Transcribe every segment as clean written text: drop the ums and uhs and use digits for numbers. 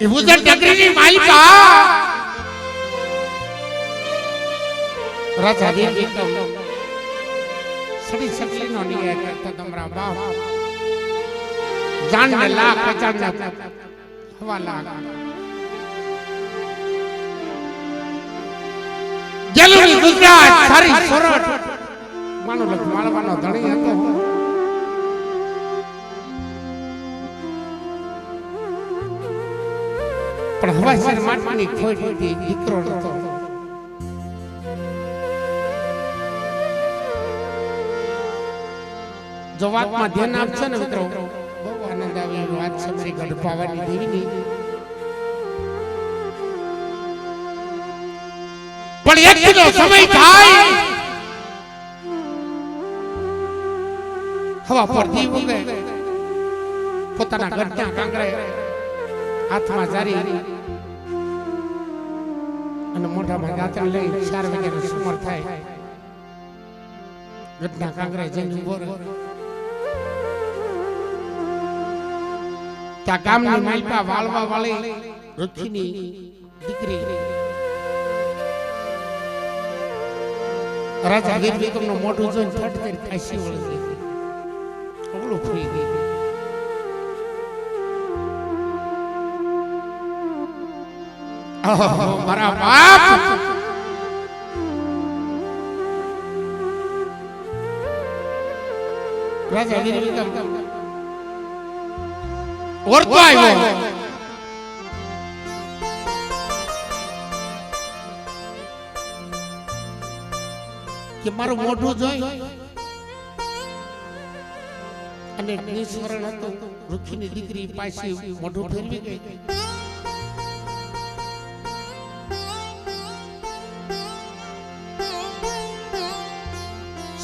ઉજર ટકરીની માલિકા રાજા દેવી સડી સકલી નો નિયત કરતા તમારા બાપ જાન ને લાખ પચાસ ને હવા લાખ ગેલુની ગુજરાત સારી સોરઠ માનો લખ માળવાનો ધણી હતો પણ હવા શેર માટની ખોટ હતી દીકરો હતો જો વાતમાં ધ્યાન આપશો ને મિત્રો બહુ આનંદ આવે એવી વાત છે મારી ગઢપાવાની દેવીની પણ એક કિલો સમય થાય હવા પર દીવ ઉગે પોતાના ગઢના કાંગરે હાથમાં જારી અને મોઢામાં દાંતણ લઈ 4 વાગ્યાનો સમર થાય ગઢના કાંગરે જઈને ઉભો રહે ત્યાં ગામની માલપા વાળવા વાળી રુખીની દીકરી રાજા વીર વિક્રમનું મોઢું જોઈને ફટ કરી ખાસી વળી ગઈ અવળું ફૂઈ ગઈ મારા બાપ રાજા વીર વિક્રમ ઓરતો આવ્યો કે મારું મોઢું જોઈ અને નિસ્વરણ હતો રુખીની દીકરી પાસે મોઢું ફેરવી ગઈ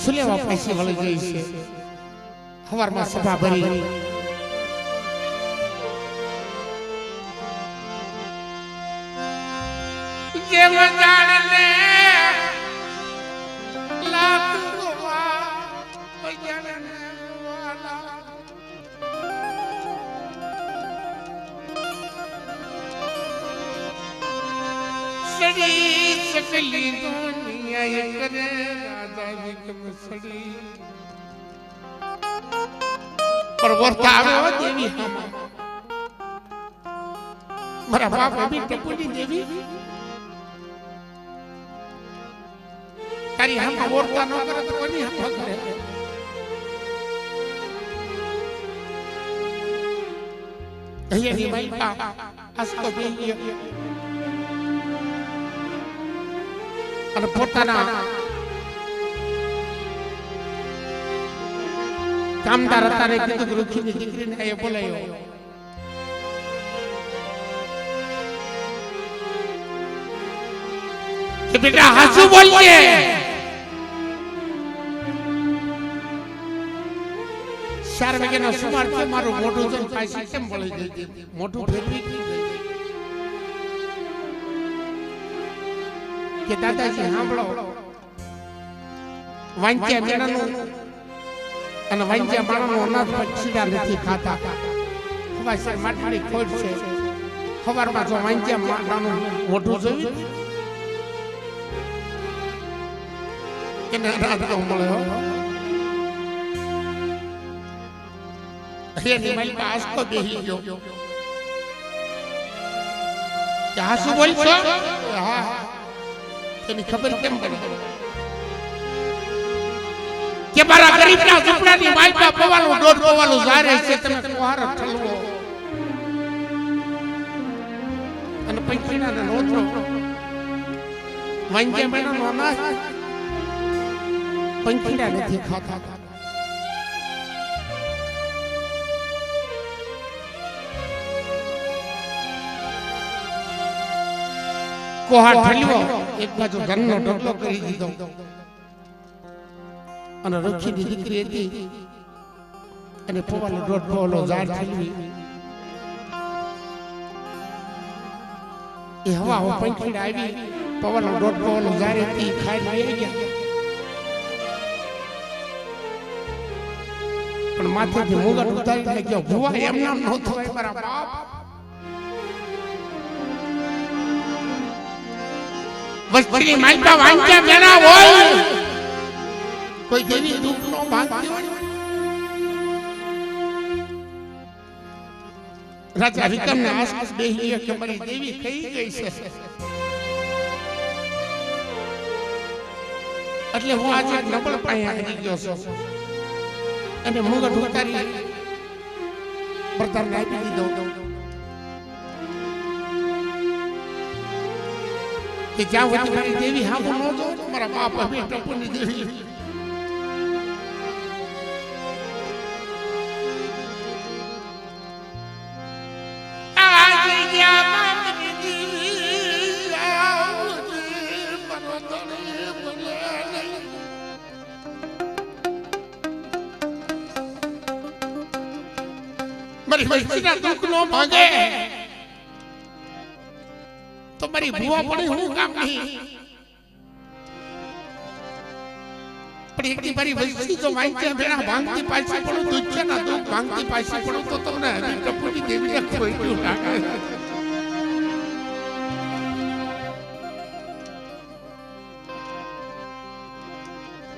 સુલેવા પાસે વળી ગઈ છે હવારમાં સભા ભરી જે મજાણ ને सकली दुनिया करे राजा विक्रम सड़ी पर वर्ता आवे देवी हम मारा बाप अभी टपुली देवी तारी हम वर्ता न करे तो कोनी हम करे અહીંયા ની માઈકા આસ્તો બેહી અને પોતાના કામદાર હતા ને કીધું રુખીની દીકરીને એ બોલાયો કે બેટા હાસુ બોલજે ચાર વાગ્યાનો સુમાર છે મારું મોઢું જોઈને પાછી કેમ બોલી ગઈ મોઢું ફેરવી ગઈ કે દાદાજી સાંભળો વાંચ્યા મેણાનું અને વાંચ્યા માણાનું અનાજ પક્ષીડા નથી ખાતા હવા છે માટલી ખોટ છે સવારમાં જો વાંચ્યા માણાનું મોઢું જોયું એને અનાજ તો મળ્યો એની માલિકા આસ્તો બેહી ગયો કે હા શું બોલશો હા એની ખબર કેમ પડી કે મારા ગરીબના ઝૂંપડાની માલિકા પવાલું દોઢ પવાલું જારે છે તમે કોહાર ઠલવો અને પંખીના રોતરો વાંજે મેણાનો અનાજ પંખીના નથી ખાતા કોહા ઠલ્યો એક બાજુ ઘરનો ઢગલો કરી દીધો અને રુખીની દીકરી હતી અને પવાલો દોઢ પવાલો ઝાડ ઠલવી એ હવા હો પંખીડા આવી પવાલો દોઢ પવાલો ઝાડ હતી ખાઈ આવી ગયા પણ માથેથી મુગટ ઉતારી ગયો ભુવા એમ નામ નહોતો મારા બાપ વસ્તીની માલપા વાંચ્યા મેણા હોય કોઈ દેવી દુઃખ નો ભાગતી હોય રાજા વિક્રમને આસપાસ બેહી કે મારી દેવી કઈ ગઈ છે એટલે હું આજે નબળ પાયા આવી ગયો છું અને મુગટ ઉતારી પ્રતાપને આપી દીધો કે જ્યાં વચ્ચે મારી દેવી હામું ન જો મારા બાપ હવે ટપુની દેવી મારી વસ્તીના દુઃખ નો ભાગે તો મારી ભૂવા પડી હું કામ નહીં પણ એકની મારી વસ્તી તો વાંચ્યા બેના ભાંગતી પાછી પડું દુચ્છના દુઃખ ભાંગતી પાછી પડું તો તમને હજી ટપુની દેવીને ખોઈલું લાગે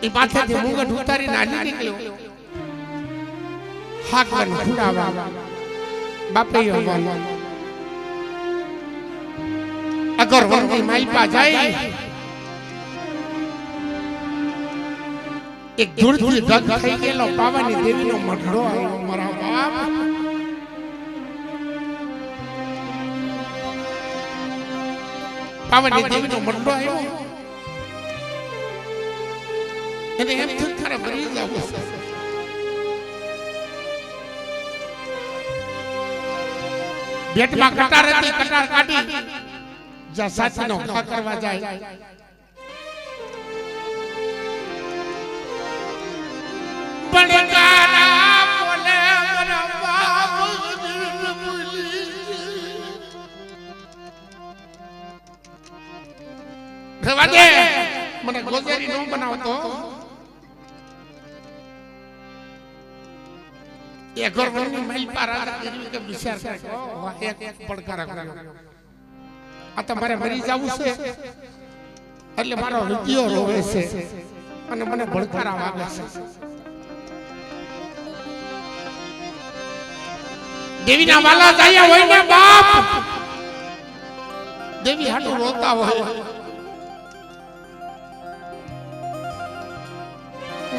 એ પાછળથી મુગટ ઉતારીને હાલી નીકળ્યો હાકવન ફુડાવા બાપે આવવાનો અગર વંદી માલપા જાય એક ધૂળથી ગગ થઈ ગયેલો પાવાની દેવીનો મઢડો આવ્યો મારા બાપ પાવાની દેવીનો મઢડો આવ્યો એને એમ થયું તારે મરી જવું છે બેટમાં કટાર હતી કટાર કાઢી જ્યાં સાચીનો ઘા કરવા જાય બળકારા બોલે મારા બાપ રવા દે મને ગોજરી નો બનાવતો એ ઘરની માલપા રાજા દેવી કે વિચાર કરો એક પડકાર કર્યો આ તમારે મરી જવું છે એટલે મારો હૃદય રોવે છે અને મને ભડકારા વાગે છે દેવીના વાલા જાય હોય ને બાપ દેવી હાટુ રોતા હોય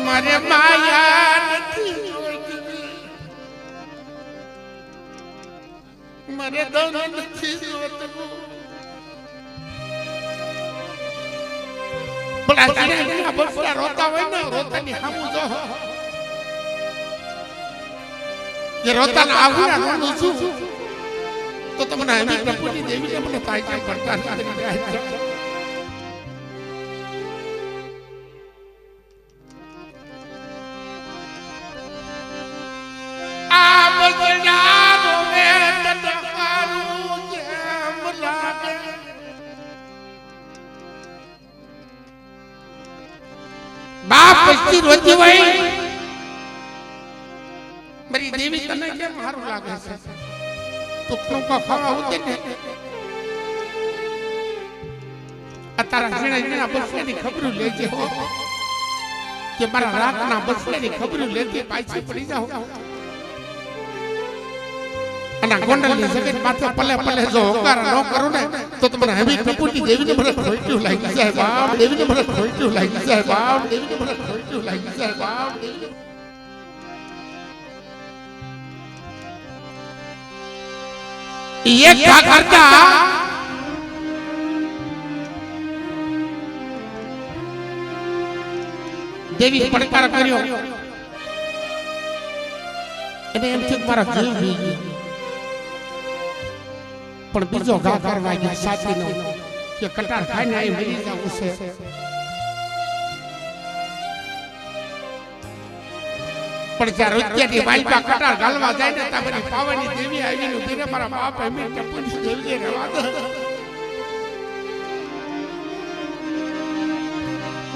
મારે માયા નથી મારે દન નથી જોતું બડા જીના બફરા રોતા હોય ને રોતાની સામું જો જે રોતાના આવુરા રોનું છું તો તમને હમી પ્રભુની દેવીને મને તાઈ પડતા નથી આ બગડા રોવે તટકારું જેમ લાગે બાપ પસ્તી રોતી હોય મારી દેવી તને કેમ સારું લાગે છે તું ખાવા ઉતે ને તારા ઝીણા બસની ખબર લેજે કે મારા રાતના બસની ખબર લેજે પાછી પડી જાવ અને ગોંડલની જગત માથે પલે પલે જો હોકાર ન કરું ને તો તમને હમી પ્રભુની દેવીને મને ખોટું લાગી જાય બાપ દેવીને મને ખોટું લાગી જાય બાપ દેવીને મને ખોટું લાગી જાય બાપ એક ઘા કરતા દેવી પડકાર કર્યો અને એમ છે મારા જીવ બી પણ બીજો ઘા કરવા ગયા સાચીનો કે કટાર ખાઈને અહીં મરી જવું છે પણ જ્યાં રોજ્યાની વાલપા કટાર ગાલવા જાય ને ત્યાં બધી પાવાની દેવી આવીને ઉભીને મારા બાપ એમની ટપુની દેવીને રહેવા દે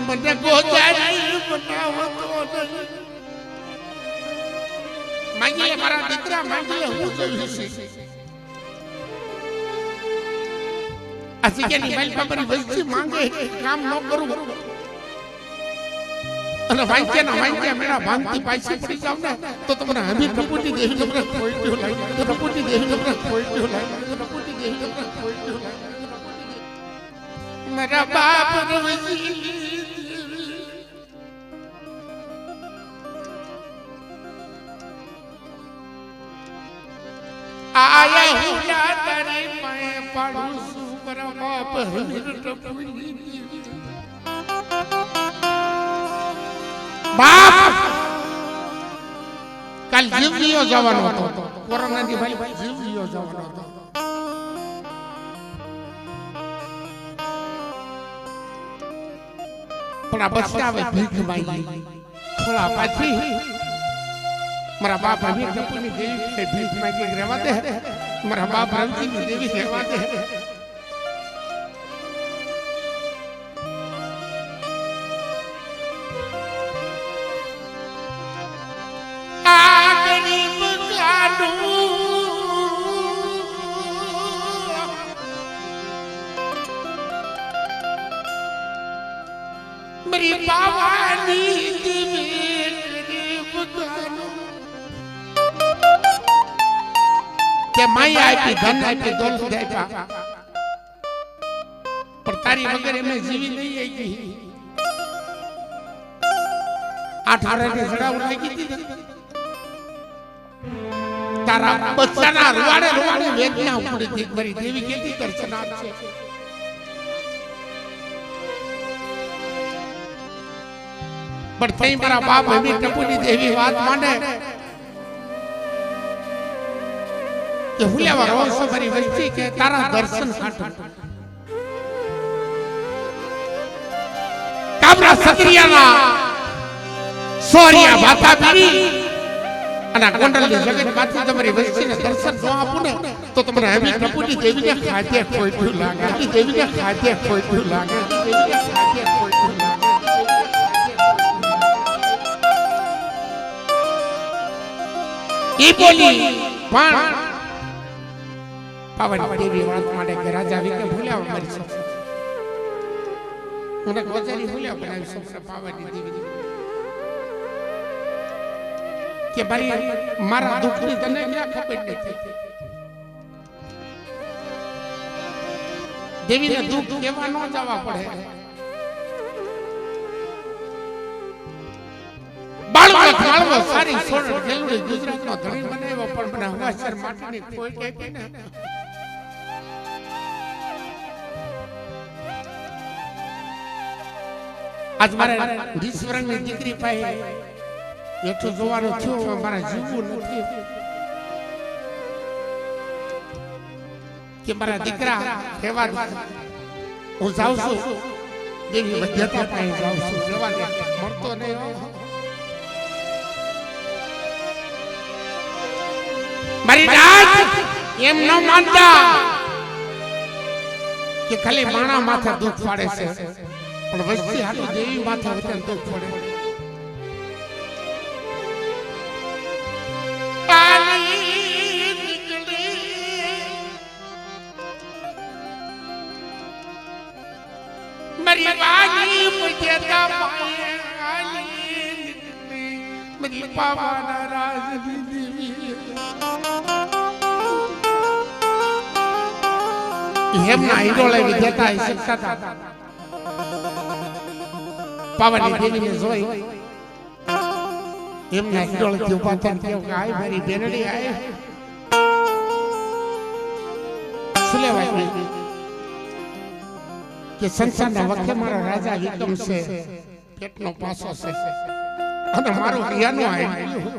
મને ગોજારી બનાવતો નહીં માંગી લે મારા દીકરા માંગી લે હું જોઈશ આ જગ્યાની માઇલ બાબરી વસ્તી માંગે કામ ન કરું અને વાંચ્યા મેળા ભાંગતી પાછી પડી જાવ ને તો તમને હમી ટપુટી દેવી તમને ખોઈટ્યું લાગે ટપુટી દેવી તમને ખોઈટ્યું લાગે ટપુટી દેવી તમને ખોઈટ્યું લાગે મારા બાપ રવજી આયા હું તારી પાએ પાડું છું મારા બાપ હમી ટપુટી બાપ કાલ જીવજીઓ જવાનો હતો કોરોનાની ભાઈ જીવજીઓ જવાનો હતો પણ આ બચાવે ભીખ માંગી થોડા પાછી મારા બાપ હમી ટપુની દેવી ભીખ માંગી રહેવા દે મારા બાપ રમજીની દેવી રહેવા દે मेरी बावानी के माई आपी धन आपी दौलत आप्या पर तारी वगैरह में जीवी नहीं आएगी 8 વર્ષની સડા ઉઠાઈ ગઈ તારા બચ્ચાના રૂવાડે રૂવાડે વેદના ઉપડી હતી મારી દેવી કેતી દર્શન આપશે પણ તઈ મારા બાપ હમી ટપુની દેવી વાત માંડે કે હુલેવા રોસ મારી વસ્તી કે તારા દર્શન ખાટું કાબરા સત્રિયાના સોરિયા બાતા પીરી અને કોંડલની જગત માંથી તમારી વસ્તીને દર્શન ન આપું ને તો તમને હમી ટપુની દેવીને ખાતે ખોઈટ્યું લાગે દેવીને ખાતે ખોઈટ્યું લાગે દેવીને ખાતે ખોઈટ્યું લાગે એ બોલી પણ પાવન દેવી વાત માટે કે રાજા વિકે ભૂલ્યા મારી છે મને ગોજારી ભૂલ્યા બનાવી છે પાવનની દેવી કે ભાઈ મારા દુઃખની તને ક્યાં ખબર નથી દેવીને દુઃખ કેવા ન જવા પડે બાળવો સારી સોળ ગેલુડી ગુજરાતનો ધણી બનાવ્યો પણ મને હવાસર માટીની કોઈ કે ને આજ મારે ઈશ્વરની દીકરી પાસે એટલું જોવાનું થયું મારા જીવવું નથી કે મારા દીકરા કહેવા હું જાઉં છું દેવી મધ્યતા પાસે જાઉં છું જવા દે મળતો નહીં મારી રાત એમ ન માનતા કે ખાલી માણા માથે દુઃખ પાડે છે પણ વસ્તી હાટું દેવી માથે વતન દુઃખ પડે મારી વાગી મુજેતા પાયલી મારી પાવાના રાજની દેવી એમના હિરોળે વિજેતા શકતા હતા પાવાની દેવીને જોઈ એમના હિરોળે થી ઉભા થઈને કહ્યું કે આય મારી બેનડી આય સુલેવાઈ કે સંસારના વખતે મારો રાજા વિક્રમ છે પેટનો પાસો છે અને મારો રિયાનો આવ્યો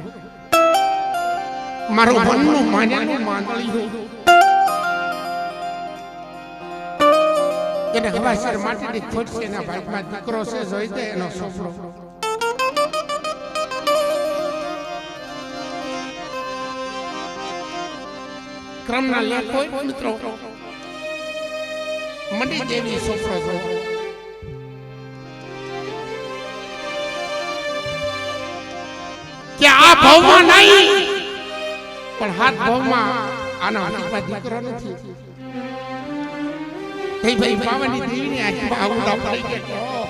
મારો વનનું માન્યાનું માંગળ્યું એને હવાસર માટીની ખોટ છે એના ભાગમાં દીકરો છે જોઈ દે એનો છોકરો ક્રમના લેખ હોય મિત્રો મની દેવી છોકરો જો કે આ ભાવમાં નહીં પણ હાથ ભાવમાં આના હાથમાં દીકરો નથી એ ભાઈ પાવાની દેવીની આંખમાં આવડા પડી ગયા.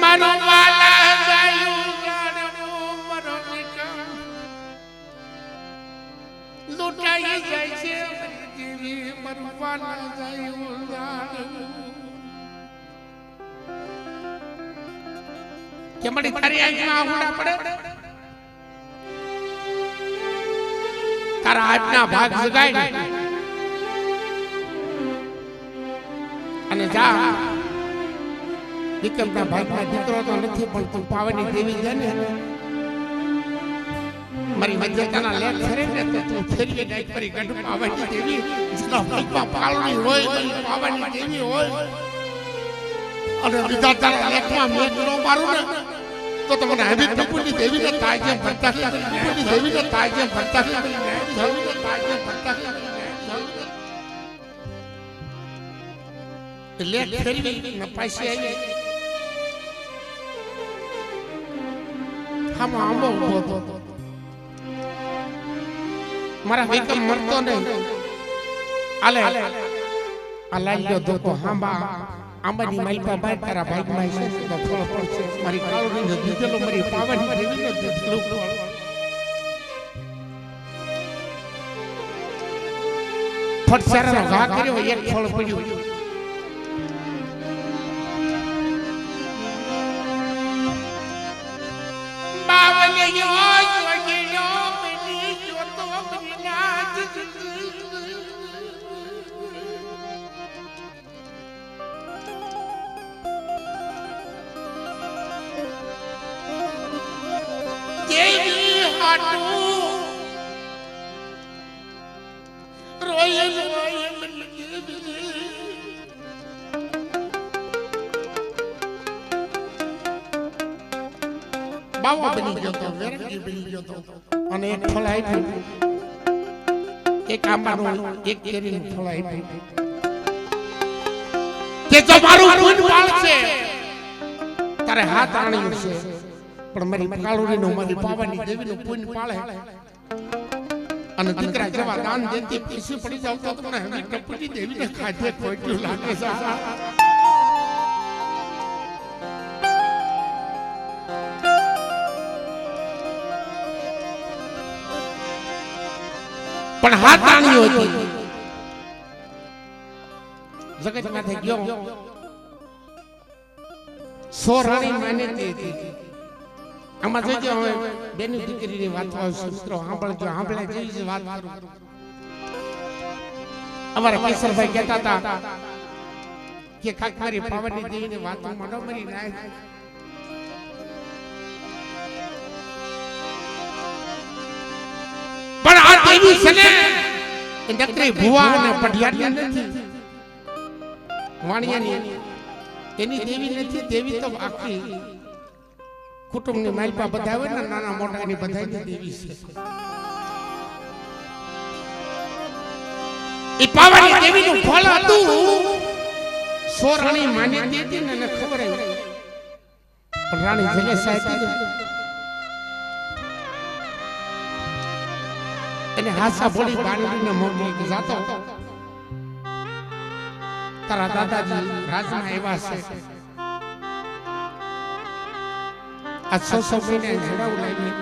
મારો વાલા ગાયું ગાડનું મરો નિકમ લૂંટાઈ જાય છે દેવી મરવાના ગાયું ગાડનું કે મળી તારી આંખમાં આવડા પડે તારા આજના ભાગ જગાય અને જા વિક્રમના ભાગમાં દીકરો તો નથી પણ તું પાવાની દેવી છે ને મારી મજ્જતાના લેખ ખરે ને તો તું ફેરવી નાખ કરી ગઢ પાવાની દેવી જેના ભાગમાં પાલણી હોય મારી પાવાની દેવી હોય અને વિધાતાના લેખમાં મેઘનો મારું ને તો તમને હજી પ્રભુની દેવીને તાજે ભરતા પ્રભુની દેવીને તાજે ભરતા દેવીને તાજે ભરતા લેખ ફેરવી ને પાછી આવી આંબો ઉભો હતો મારા વિક્રમ મરતો નહીં આલે આ લાગ્યો તો હાંબા આંબાની માલપા બાર તારા ભાગમાં છે તો ફળ પડશે મારી કાળુની દીધેલો મારી પાવાની દેવીને દીધેલો ફળ ફટસારાનો ઘા કર્યો એક ફળ પડ્યું બાવો બની ગયો તો વેરંગી બની ગયો તો અને એક ફળ આપ્યું એક આંબાનું એક કેરીનું ફળ આપ્યું કે જો મારું પૂન પાળશે તારે હાથ આણ્યું છે પણ મારી કાળુરીનો મારી પાવાની દેવીનું પૂન પાળે અને દીકરા જેવા દાન દેતી પીસી પડી જાવ તો તમને હવે ટપુજી દેવીને ખાધે ખોટ્યું લાગે છે પણ હાથ આણ્યો હતી જગતનાથે ગયો સો રાણી માન્યતી હતી આમાં જોજો હવે બેની દીકરીની વાત આવે મિત્રો સાંભળજો સાંભળે જેવી વાત કરું અમારા કેશરભાઈ કહેતા હતા કે કાક મારી પાવાની દેવીની વાતો મનો મરી નાય પણ આ દેવી છે ને એ નકરી ભુવા અને પઢિયારી નથી વાણિયાની એની દેવી નથી દેવી તો આખી કુટુંબની માલપા બધા હોય ને નાના મોટા ની બધાની દેવી છે એ પાવાની દેવીનું ફળ હતું સો રાણી માન્યતી હતી ને ખબર આવી પણ રાણી જલેસા હતી એને હાસા બોલી બાંધીને મોકલી જાતો તારા દાદાજી રાજમાં એવા છે આ 600 મહિને જડાવ લાવી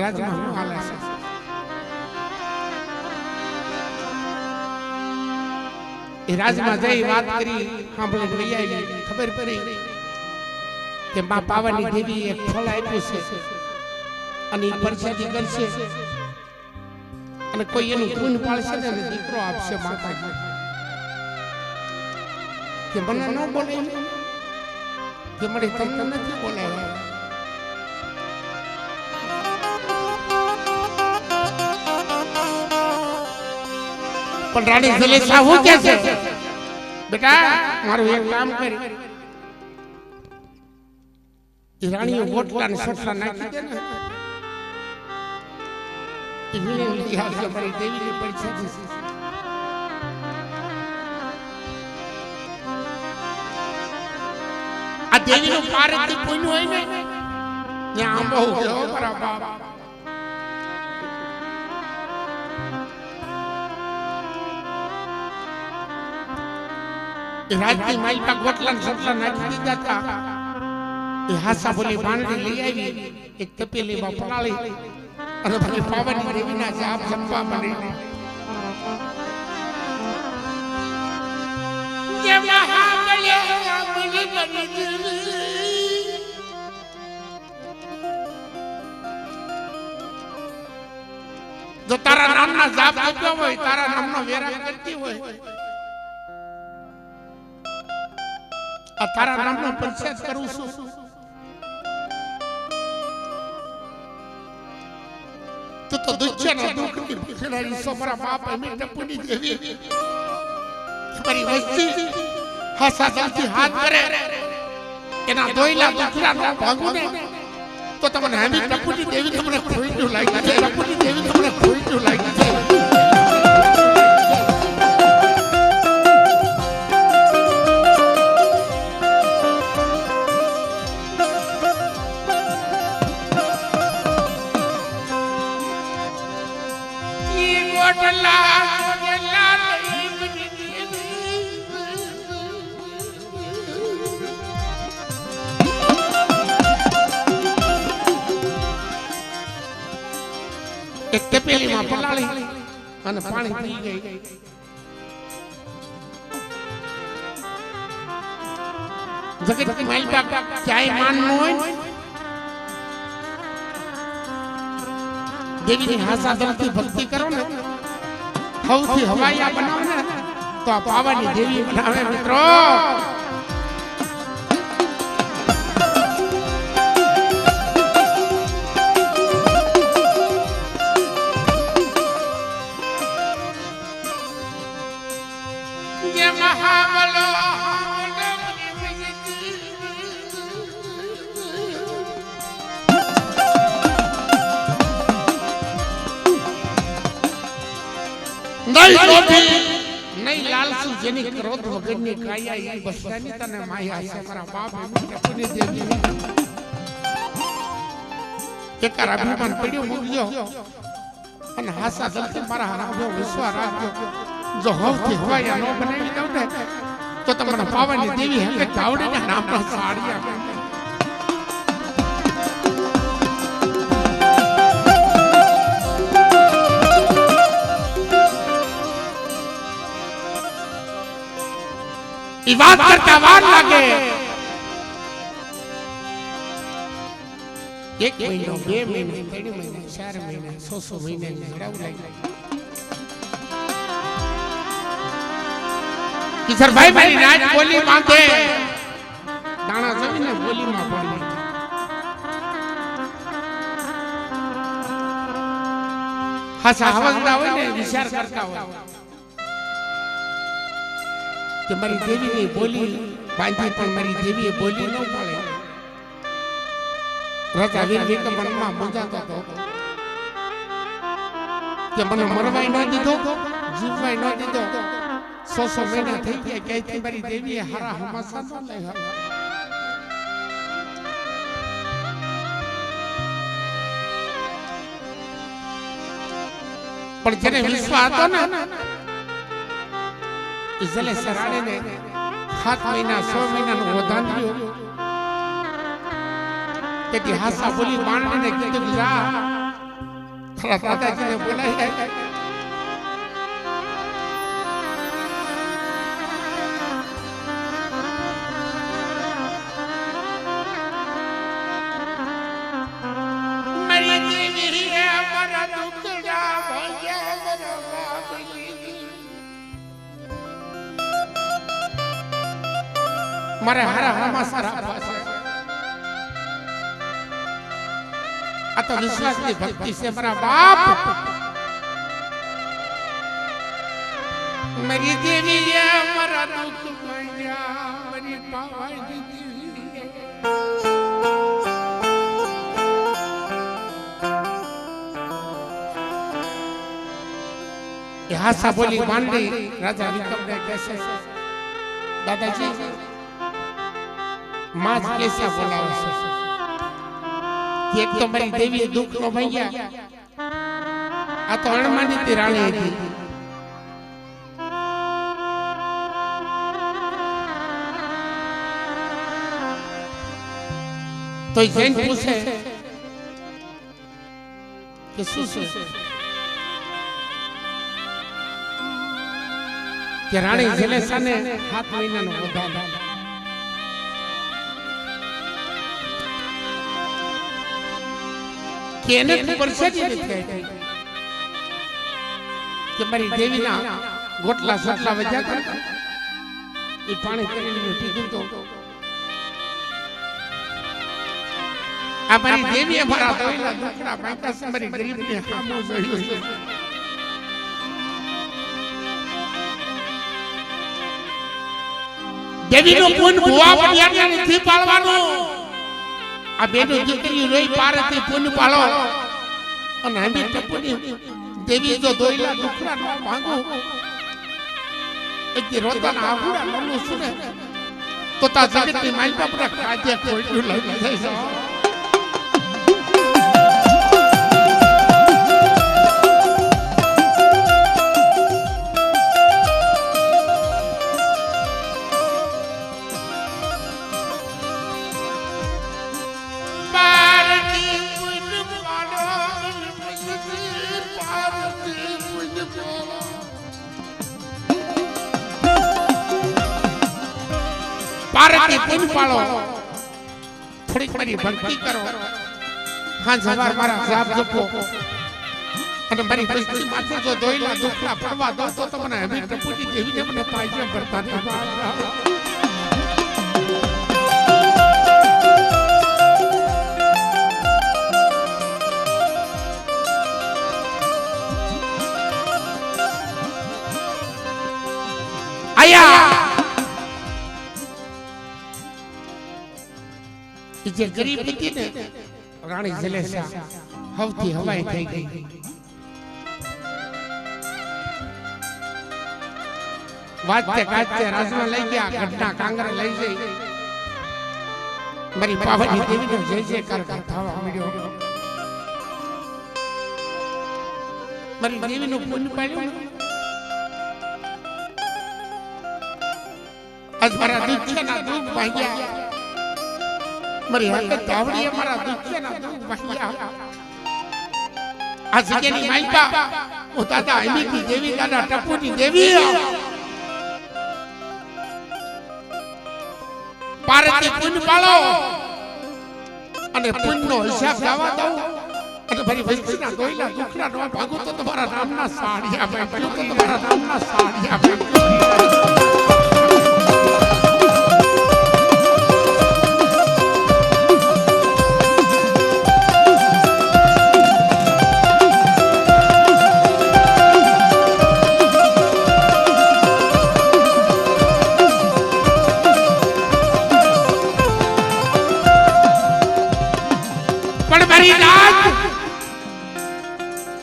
રાજમાં હું હાલે છે એ રાજમાં જઈ વાત કરી સાંભળી લઈ આવી ખબર પડી કે માં પાવાની દેવી એક ફળ આપ્યું છે અને એ પરસાદી કરશે અને કોઈ એનું પૂન પાળશે ને દીકરો આપશે માતાજી કે મને ન બોલે કે મને તમને નથી બોલાવ્યા પણ રાણી જલેસા હું કે છે બેટા મારું એક કામ કરી એ રાણીઓ ગોટલા ને સોટલા નાખી દે ને એ વિનય ઇતિહાસ અમારી દેવીની પરીક્ષા છે આ દેવીનું પારથી પૂન્યું હોય ને ત્યાં આંબો ગયો મારા બાપ રાજની માલિકા ગોટલા સટલા નાખી દીધા હતા એ હાસા બોલી બાંધણી લઈ આવી એક તપેલીમાં પલાળી અને પછી પાવાની દેવીના જાપ જપવા માંડી જે મહાબલે બની જો તારા નામના જાપ જપ્યો હોય તારા નામનો વેરા કરતી હોય આ તારા નામનો પરિચય કરું છું તો દુચ્છના દુઃખની ભીખડારી સોમરા બાપ એમી ટપુની દેવી તમારી વસ્તી હાસા જલથી હાથ કરે એના દોયલા દુખડા નો ભાગું ને તો તમને એમી ટપુની દેવી તમને ખોઈતું લાગી છે ટપુની દેવી તમને ખોઈતું લાગી છે એક તપેલીમાં પલાળી અને પાણી પી ગઈ જગત માલિકા ક્યાંય માન ન હોય દેવીની હાસા દલથી ભક્તિ કરો ને સૌથી હવાયા બનાવો ને તો આ પાવાની દેવી બનાવે મિત્રો નહીં લાલસુ જેની ક્રોધ વગરની કાયા એ બસવાની તને માયા છે મારા બાપ એની દેવી એકાર અભિમાન પડ્યો મૂકજો અને હાસા દલથી મારા હરાવ્યો વિશ્વાસ રાખજો જો હવથી હવાયા નો બનાવી દઉં ને તો તમને પાવાની દેવી હંગે ચાવડીના નામનો સાડી આપે વાત કરતા વાર લાગે એક મહિનો 2 મહિને 3 મહિને 4 મહિને 600 મહિને લડાવું લાગ્યું કિશોર ભાઈ મારી નાચ બોલી માંગે દાણા જમીને બોલીમાં પડી હાસા હવસતા હોય ને વિચાર કરતા હોય કે મારી દેવીની બોલી બાંધી પણ મારી દેવીએ બોલી ન પડે રાજા વીર વિક્રમમાં મૂંઝાતો હતો કે મને મરવાય ન દીધો જીવવાય ન દીધો 100 મહિના થઈ ગયા ક્યાંથી મારી દેવીએ હારા હમાસા ન લઈ પણ જેને વિશ્વાસ હતો ને ઇઝલે સરાડે ને 7 મહિના 6 મહિનાનું વધાન થયું તેથી હાસા બોલી બાણને કીધું જા તારા દાદાજીને બોલાવી મારે હારા હમાસા રાખવા છે આ તો વિશ્વાસની ભક્તિ છે મારા બાપ મારી દેવી મારા દુઃખ મૈયા મારી પાવાઈ દીધી એ હાસા બોલી માંડી રાજા વિક્રમને કહે છે દાદાજી माज कैसा बोलावे છે એક તો મારી દેવી દુઃખ નો ભૈયા આ તો અણમાની રાણી હતી તો જૈન પૂછે કે શું છે કે રાણી જલેસાને 7 મહિનાનો વધાર કે એને ખબર છે કે મારી દેવીના ગોટલા સટલા વધ્યા હતા એ પાણી કરીને પીધું તો આ મારી દેવીએ મારા દોયલા દુખડા પાંકા છે મારી ગરીબને હામો જોયું છે દેવીનો પૂન ભુવા બન્યા નથી પાળવાનો આ બેનો દીકરી રોઈ પારેથી પૂન પાળો અને હમી ટપુની દેવી જો દોયલા દુખડા ન માંગો એક રોતાના આહુડા લલ્લું સુને તો તા જગતની માલ બાપરા કાજે કોઈ લાગી જાય છે પાર્વતી પૂન પાળો થોડીક મારી ભક્તિ કરો હા સવાર મારા જાપ જપો અને મારી ભક્તિ માથે જો દોયલા દુખડા પડવા દો તો તમને હમી ટપુટી દેવીને મને પાયજે ભરતા આયા જે ગરીબ હતી ને રાણી જલેસા હવથી હવાઈ થઈ ગઈ વાજતે ગાજતે રાજમાં લઈ ગયા ગઢના કાંગરે લઈ જઈ મારી પાવની દેવીનો જય જયકાર થવા મળ્યો મારી દેવીનું પુણ્ય પાડ્યું આજ મારા દુઃખના દુઃખ ભાગ્યા મારી હાથે તાવડીએ મારા દુઃખના દુઃખ ભાગ્યા આ જગ્યાની માઈપા ઓ દાદા અમીતી દેવી દાદા ટપુની દેવી પાર્વતી પુન પાળો અને પુનનો હિસાબ ગાવા દઉં અને મારી વસ્તીના દોયલા દુખડા નો ભાગો તો તમારા નામના સાડિયા ભાઈ તો તમારા નામના સાડિયા ભાઈ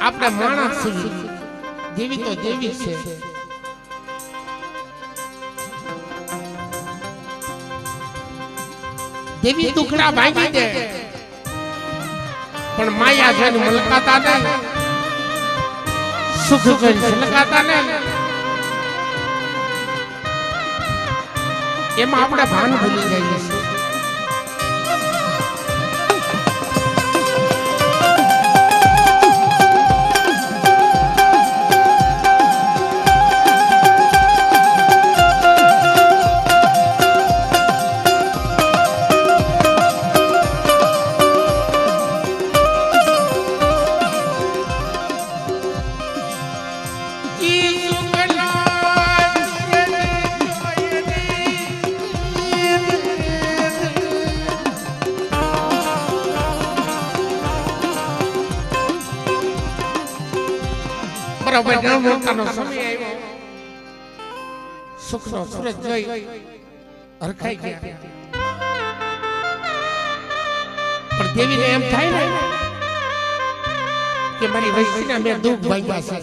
આપણે માણસ છીએ દેવી તો દેવી છે દેવી દુખડા ભાંગી દે પણ માયા જેને મલકાતા ને સુખ જેને છલકાતા ને એમાં આપણે ભાન ભૂલી જઈએ છીએ સુખનો સૂરજ જોઈ હરખાઈ ગયા પણ દેવીને એમ થાય ને કે મારી વસ્તીના મેં દુઃખ ભાગ્યા છે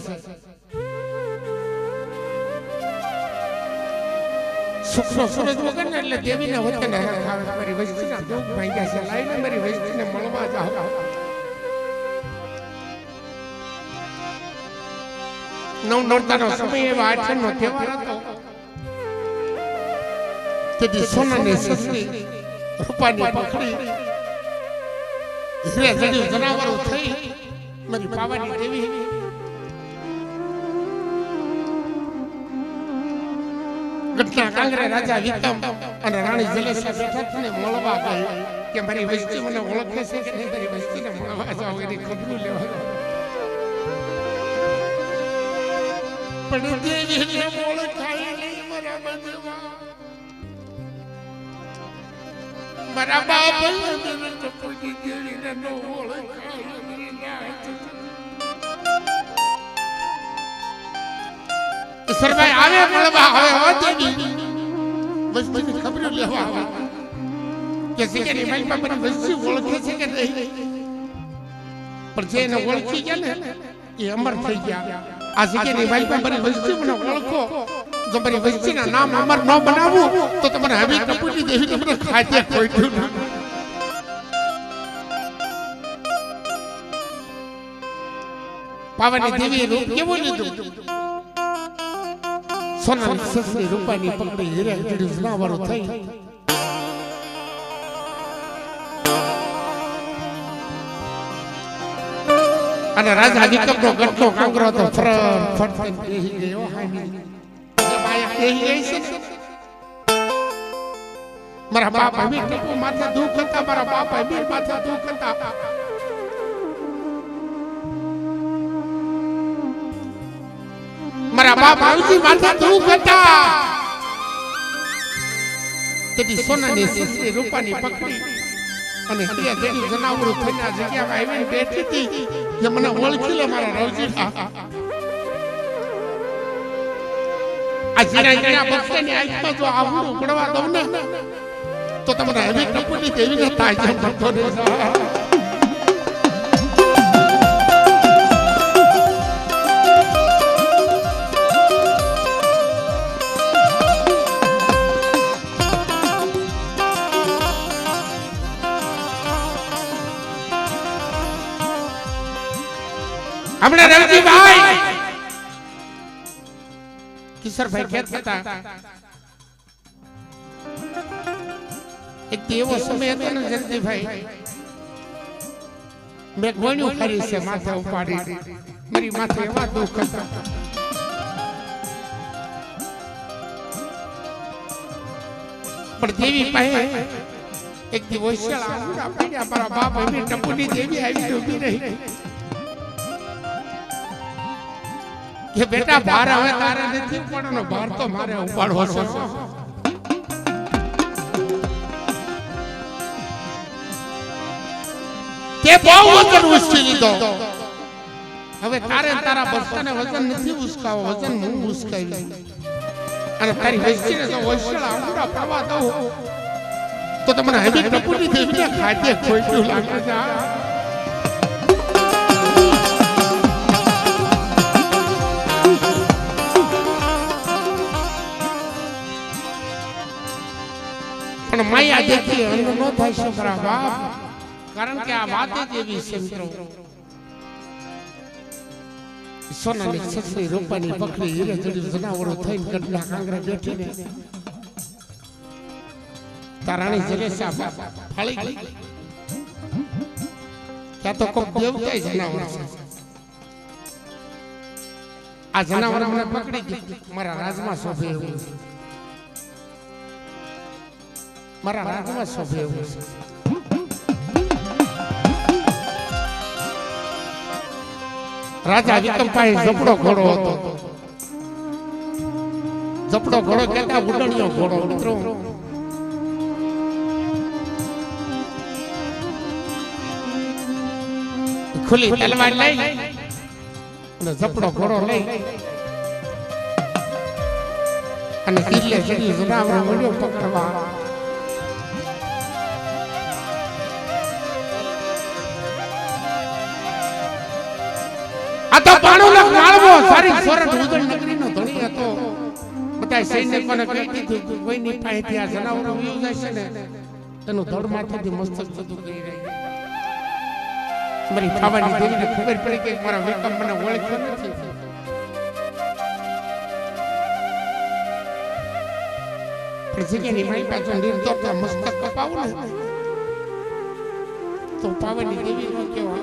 સુખનો સૂરજ વગર ને એટલે દેવીને હોતે ને હરખાવે મારી વસ્તીના દુઃખ ભાગ્યા છે લાઈને મારી વસ્તીને મળવા જાઓ નવનોરતાનો સમય એવા આઠમનો તહેવાર હતો તેથી સોનાની સસરી રૂપાની પખડી હીરે જડ્યું જનાવરો થઈ મારી પાવાની દેવી ઘટના કાંગરે રાજા વિક્રમ અને રાણી જલેસા બેઠા છે ને મળવા ગઈ કે મારી વસ્તી મને ઓળખે છે કે નહીં મારી વસ્તીને મળવા જાવ એની ખબરું લેવા પણ દેવીને ઓળખાય નહીં મારા બધવા મારા બાપ ટપુડી દેવીને નો ઓળખાય સરભાઈ આવે મળવા આવે હો દેવી વસ્તીની ખબરો લેવા આવે કે સિકેની મારી બાપની વસ્તી ઓળખે છે કે નહીં પણ જે એને ઓળખી ગયા ને એ અમર થઈ ગયા આ સિકેની મારી બાપની વસ્તી મને ઓળખો જો મારી વસ્તીના નામ અમર ન બનાવું તો તમારે હવે ટપુડી દેવી તમને ખાતે ખોટ્યું પાવાની દેવી રૂપ કેવું લીધું સોનાની સસરી રૂપાની પકડી હીરા જડ્યું જનાવરો થઈ અને રાજા વિક્રમનો ગઢનો કાંગરો તો ફરફટ બેહી ગયો હાની જે માયા બેહી ગઈ છે મારા બાપ હવે ટપુ માથે દુખ હતા મારા બાપ હવે માથે દુખ હતા મારા બાપ આવજી માથે દુખ હતા તેથી સોનાની સસરી રૂપાની પકડી અને ત્યાં જેની જનાવરો થઈને આ જગ્યામાં આવીને બેઠી હતી કે મને ઓળખી લે મારા રવજી આ જીરા બક્ષાની આંખમાં જો આવું ઉકળવા દઉં ને તો તમને હવે ટપુડી દેવીને તાજા મળતો રહેશે हमने रवजी भाई किशोर भाई कहता था एक एवो समय હતો ને જગજી ભાઈ મેં ગોણ્યું ખરી છે માથે ઉપાડી મારી માથે એવા દુઃખ હતા પણ દેવી પાસે એક દિવસ આંગળા પડ્યા મારા બાપ એવી ટપુડી દેવી આવી ઊભી રહી કે બેટા ભાર હવે તારે નથી ઉપાડવાનો ભાર તો મારે ઉપાડવો છે તે બહુ વજન ઉચકી લીધો હવે તારે તારા બચ્ચાને વજન નથી ઉચકાવો વજન હું ઉચકાવી અને તારી વસ્તીને જો વૈશાળ આંગળા પડવા દઉં તો તમને હવે ટપુડી દેવીને ખાધે ખોટ્યું લાગે છે પણ માયા દેખી અન્ન નો થાય છે મારા બાપ કારણ કે આ વાત જ એવી છે મિત્રો સોનાની સસરી રૂપાની પકડી હીરે જડ્યું જનાવરો થઈને ગઢના કાંગરે બેઠીને તારાણી જલેસા ફાળી ગઈ ક્યાં તો કોક દેવ કઈ જનાવર છે આ જનાવર મને પકડી ગઈ મારા રાજમાં શોભે એવું છે મારા રાજમાં શોભે એવું છે રાજા વિક્રમ પાસે ઝપડો ઘોડો હતો ઝપડો ઘોડો કેતા ઉડણિયો ઘોડો મિત્રો ખુલી તલવાર લઈ અને ઝપડો ઘોડો લઈ અને કિલ્લે ચડી જનાવર મળ્યો પકડવા આ તો પાણોનો માળવો સારી સોરઠ ઉદળ નગરીનો ધણી હતો બધા સૈનિકોને કહી દીધું કોઈની પાસેથી આ જનાવરો વયું જશે ને એનું ધડ માથેથી મસ્તક જતું કરી રહી મારી ખાવાની દેવીને ખબર પડી કે મારા વિક્રમ મને ઓળખ્યો નથી પણ જગ્યાની મારી પાસે નિર્દોષ મસ્તક કપાવું ને તો પાવાની દેવી નો કેવો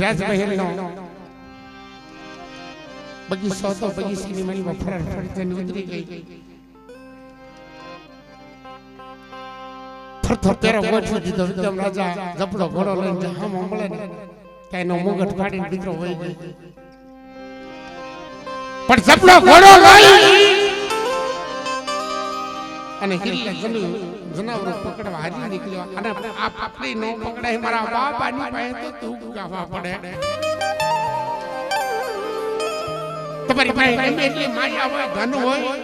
રાજમહેલ નો બગીચો તો બગીચાની માળીમાં ફરાર ફરતી ઉતરી ગઈ ફરતો પેરો ગોઠવી દીધો વિક્રમ રાજા જપડો ઘોડો લઈને હમ મળે ને તેનો મુગટ કાઢીને દીકરો વહી ગઈ પણ જપડો ઘોડો લઈ અને હિલ્લે જનાવરો પકડવા હાજી નીકળ્યો અને આ પાપડી નો પકડાય મારા બાપાની પાસે તો તું ગાવા પડે તમારી પાસે ગમે એટલી માયા હોય ધન હોય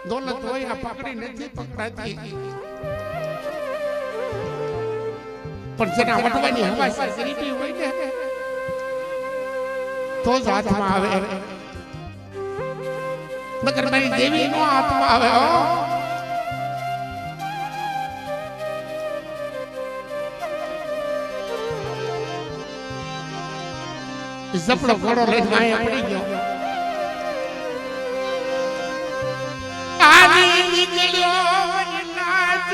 દોલત હોય આ પકડી નથી પકડાતી પણ જેના વટવાની હવા ગરીબી હોય ને તો જ હાથમાં આવે મગર મારી દેવી નો હાથમાં આવે હો જપડો ઘોડો લઈને માયા પડી ગયો આની નીકળ્યો નાચ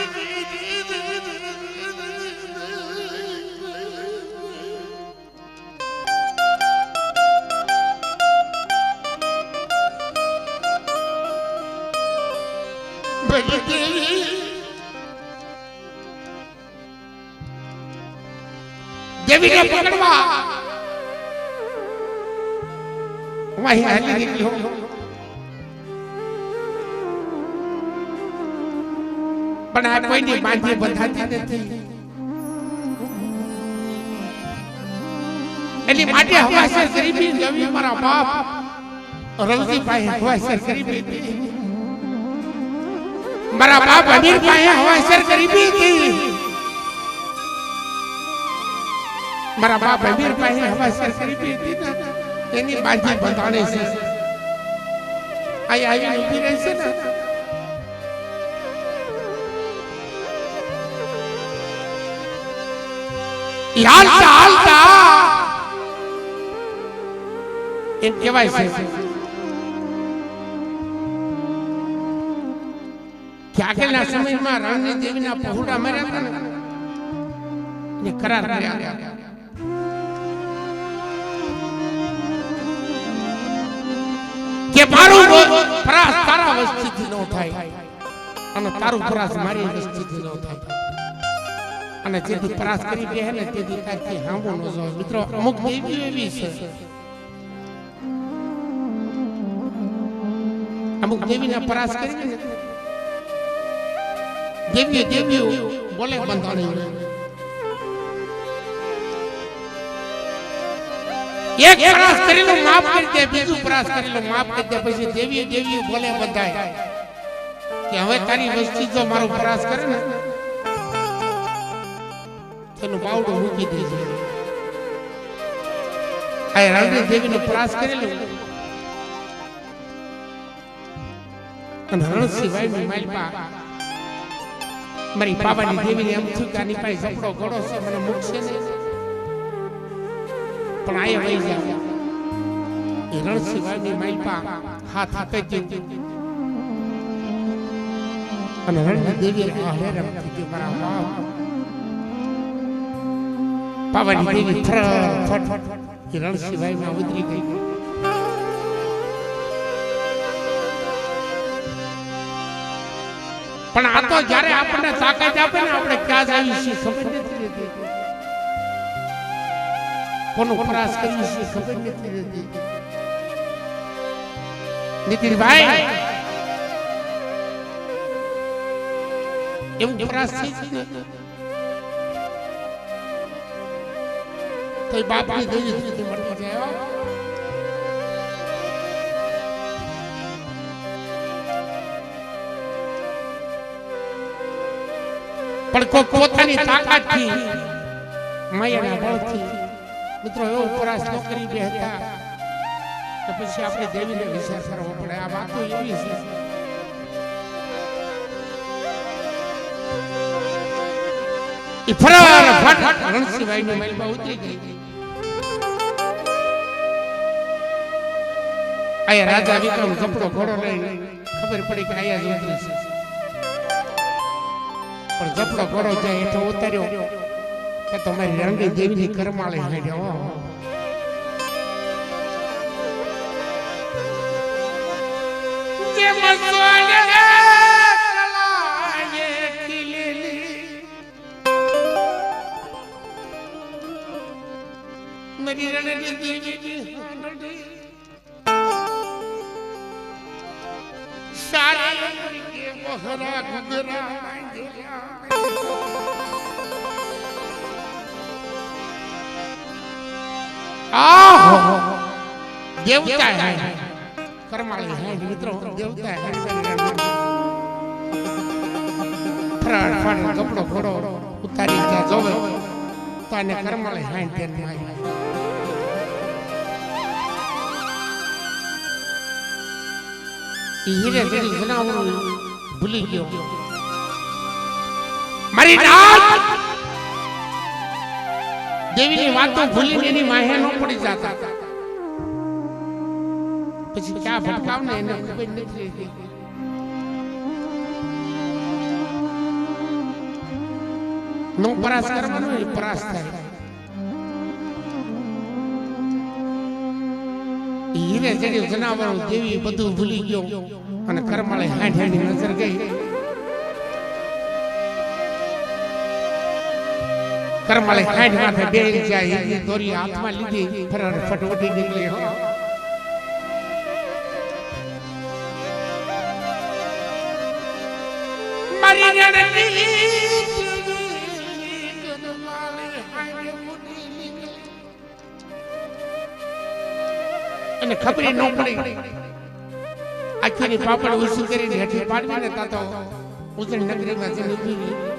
દેવીને પકડવા વહી હાલી નીકળ્યો પણ આ કોઈની બાંધી બંધાતી નથી એની માટે હવાસર ગરીબી જવી મારા બાપ રવજીભાઈ હવાસર ગરીબી હતી મારા બાપ અમીર ભાઈ હવાસર ગરીબી હતી મારા બાપ અમીર ભાઈ હવાસર ગરીબી હતી એની બાંધી બંધાણે છે આઈ આવીને ઊભી રહેશે ને હાલતા હાલતા એમ કહેવાય છે કે આગળના સમયમાં રાણી દેવીના પહોળા માર્યા હતા ને કરાર કર્યા કે મારું પરાસ તારા વસ્તીથી ન થાય અને તારું પરાસ મારી વસ્તીથી ન થાય અને જેથી પરાસ કરી દે ને તેથી કાંઈ હાંભો ન જો મિત્રો અમુક દેવીઓ એવી છે અમુક દેવીના પરાસ કરી ને દેવીઓ બોલે બંધાણી એક પરાસ કરેલો માફ કરી દે બીજું પરાસ કરેલો માફ કરી દે પછી દેવીઓ બોલે બંધાય કે હવે તારી વસ્તી જો મારો પરાસ કરે ને તેનું બાવડું મૂકી દેજે આ રાણી દેવીનો પરાસ કરેલો અને રણસિંહભાઈ માલપા મારી બાબાની દેવીને એમ થયું કે આની પાસે ઝપડો ઘોડો છે મને મૂકશે ને પણ આયે વહી જાય એ રણસિંહભાઈની માલપા હાથ આપે દીધું અને રણની દેવીએ આહે રમતી કે મારા બાપ પાવાની દેવી ફટ એ રણસિંહભાઈમાં ઉતરી ગઈ પણ આ તો જ્યારે આપણને તાકાત આપે ને આપણે ક્યાં આવી છીએ ખબર નથી રહેતી કોનો પરાસ કરી છે ખબર નથી રહેતી નીતિનભાઈ એવું પરાસ થઈ છે તો બાપની દેવી મળી જાય પણ પોતાની તાકાતથી માયાના બળથી મિત્રો એવો પરાસ ન કરી બે હતા તો પછી આપણે દેવીને વિચાર કરવો પડે આ વાતો એવી છે એ ફરાર ફટ રણસિંહભાઈની મહેલમાં ઉતરી ગઈ આ રાજા વિક્રમ ઝપડો ઘોડો લઈને ખબર પડી કે આયા જ ઉતરી છે પણ જપડો ઘોડો જાય હેઠો ઉતાર્યો કે તો મારી રંગી દેવીની કરમાળે હાડ્યો જે મસવાડે કલાએ ખીલેલી મારી રંગી દેવીની હાડડી સારા કે બહરા ગુગરા देवता है करमाली है मित्रों देवता है फराड फन कपड़ो घोड़ो उतारी जा जोवे ताने करमाली है तेन माई हीरे तेरी जनावरो भूली गयो मारी नाथ देवी ની વાતો ભૂલીને એની માહે ન પડી જાતા પછી ક્યાં ભટકાવ ને એને ખબર નથી રહેતી નો પરાસ કરવાનો એ પરાસ થાય હીરે જેડી જનાવરો દેવી બધું ભૂલી ગયો અને કરમાળે હાંઠાની નજર ગઈ करमाले हाथ माथे बेल जाए ये दोरी हाथ में लीधी फिर फटोटी निकली हो मरी रणनी करमाले हाथ मुनी निकली અને ખબરી ન પડી આખીની પાપડ ઉસી કરીને હેઠી પાડવાને તાતો ઉજણ નગરીમાં જઈને ઉભી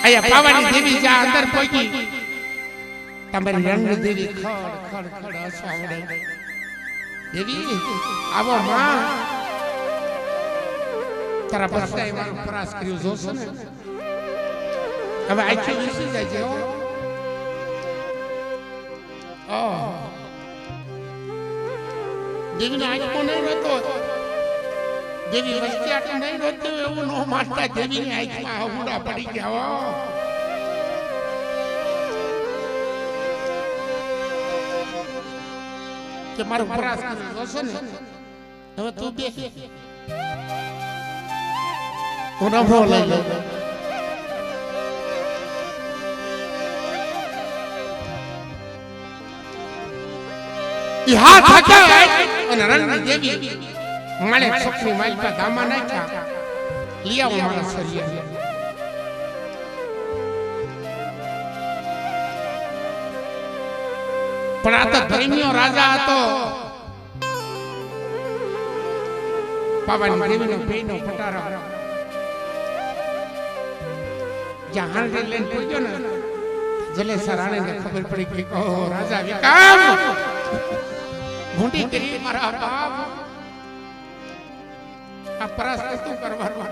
आया पावानी देवी जा अंदर पहुंची तमरी रंग देवी खड़ खड़ खड़ हसावड़े देवी आवो मां तारा बसाई मारो परास कर्यो जोशो ने હવે આખી વિસી જાય છે ઓ દેવી ના આંખો નહીં રહેતો देवी वस्ती आटे नहीं रोते वो नो मारता देवी ने आँख में हुड़ा पड़ी गया हो कि मारो परास जोशो ने હવે તું બે હું નભો લઈ લે ઈ હાથ હકા અને રણની દેવી माने सपनी माइल का दामा नहीं था लिया वो मारा सरिया पर आता धर्मियों राजा तो पावन देवी नो पेनो पटारा जहां रे लेन पड़ियो ना जले सराणे ने खबर पड़ी कि ओ राजा विकाम भूंडी करी मारा बाप आ परास तू करवानो